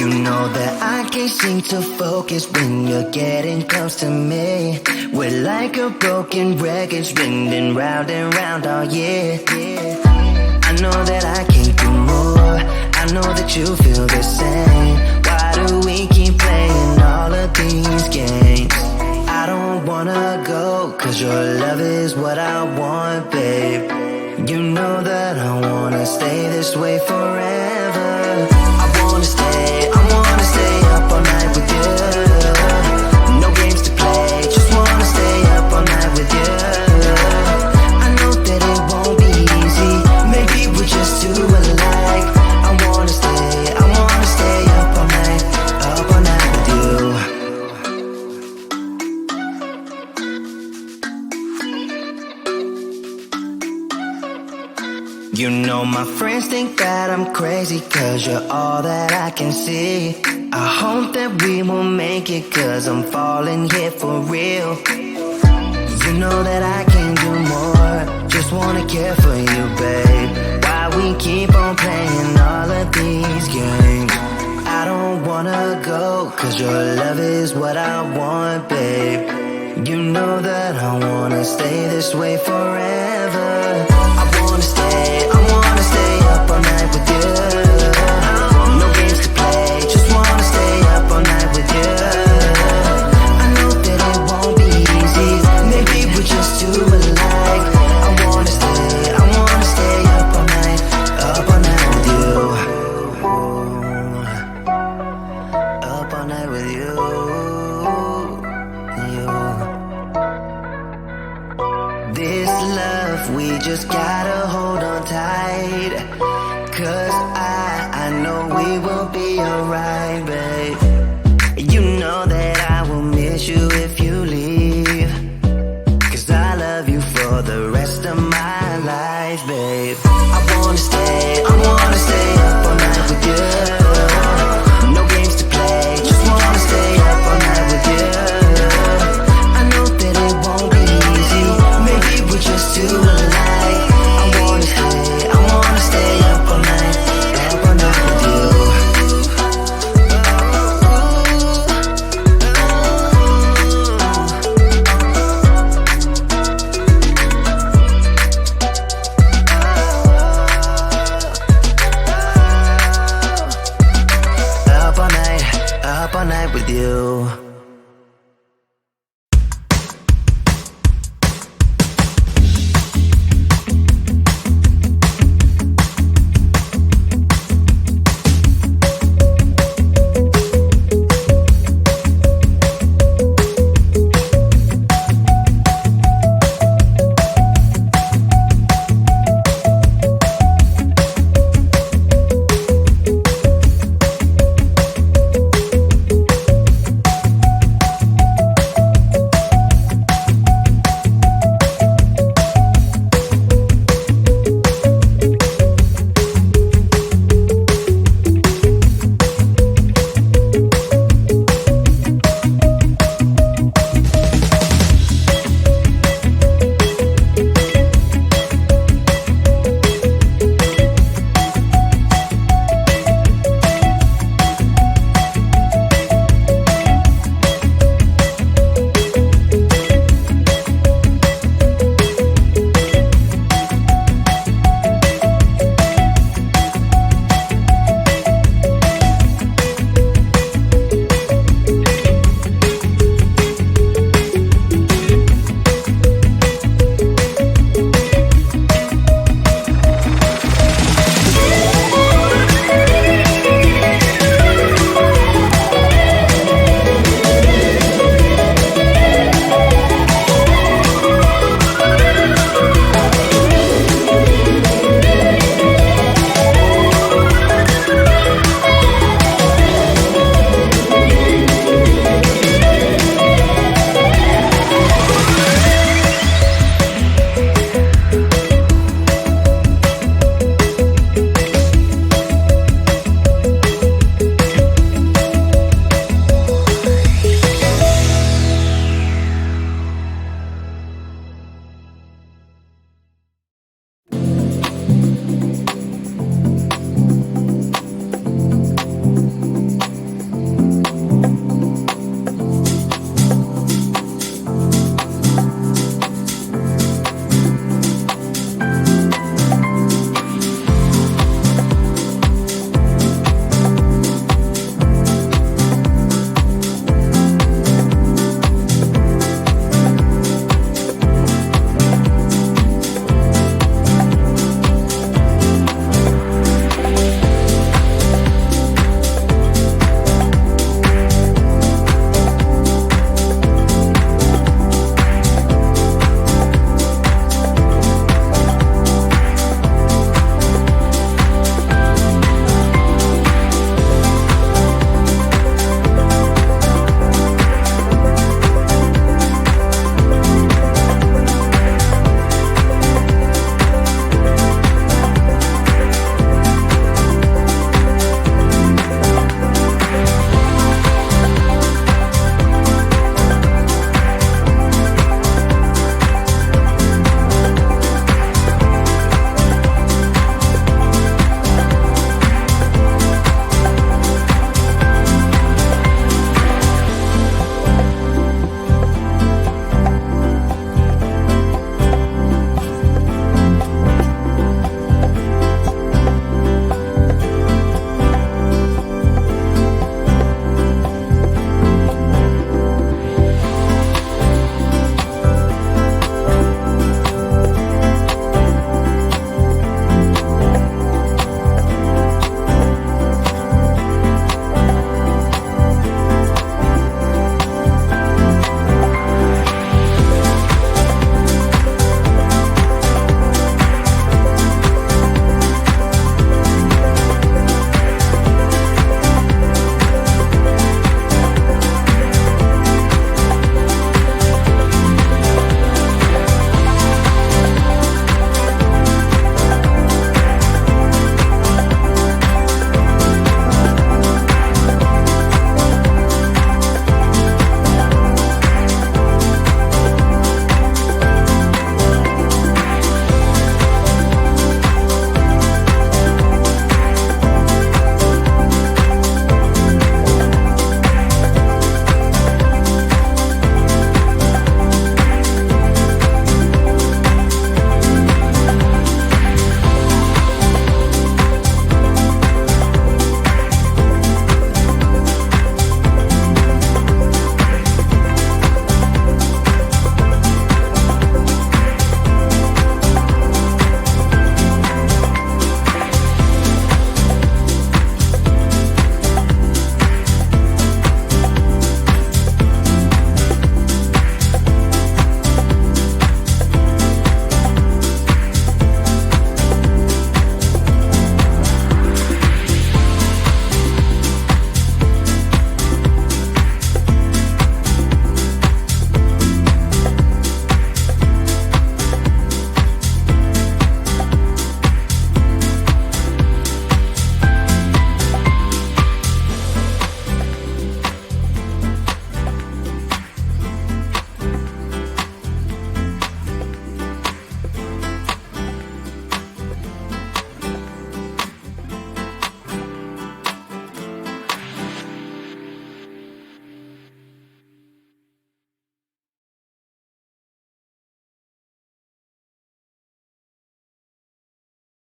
You know that I can't seem to focus when you're getting close to me. We're like a broken record spinning round and round all year. I know that I can't do more, I know that you feel the same. Why do we keep playing all of these games? I don't wanna go, cause your love is what I want, babe. You know that I wanna stay this way forever. I wanna stay up all night with you. No games to play, just wanna stay up all night with you. I know that it won't be easy, maybe we're just too alike. I wanna stay up all night with you. You know my friends think that I'm crazy, cause you're all that I can see. I hope that we will make it, cause I'm falling here for real. You know that I can't do more, just wanna care for you, babe. Why we keep on playing all of these games? I don't wanna go, cause your love is what I want, babe. You know that I wanna stay this way forever. I wanna stay up all night with you. No games to play, just wanna stay up all night with you. I know that it won't be easy, maybe we're just too alike. I wanna stay up all night with you. Up all night with you. This love, we just gotta hold on tight, cause I know we will be alright, babe. You know that I will miss you if you leave, cause I love you for the rest of my life, babe. I wanna stay up all night with you. No games to play, just wanna stay up all night with you. I know that it won't be easy, maybe we're just too alike. I wanna stay up all night with you. Up all night with you.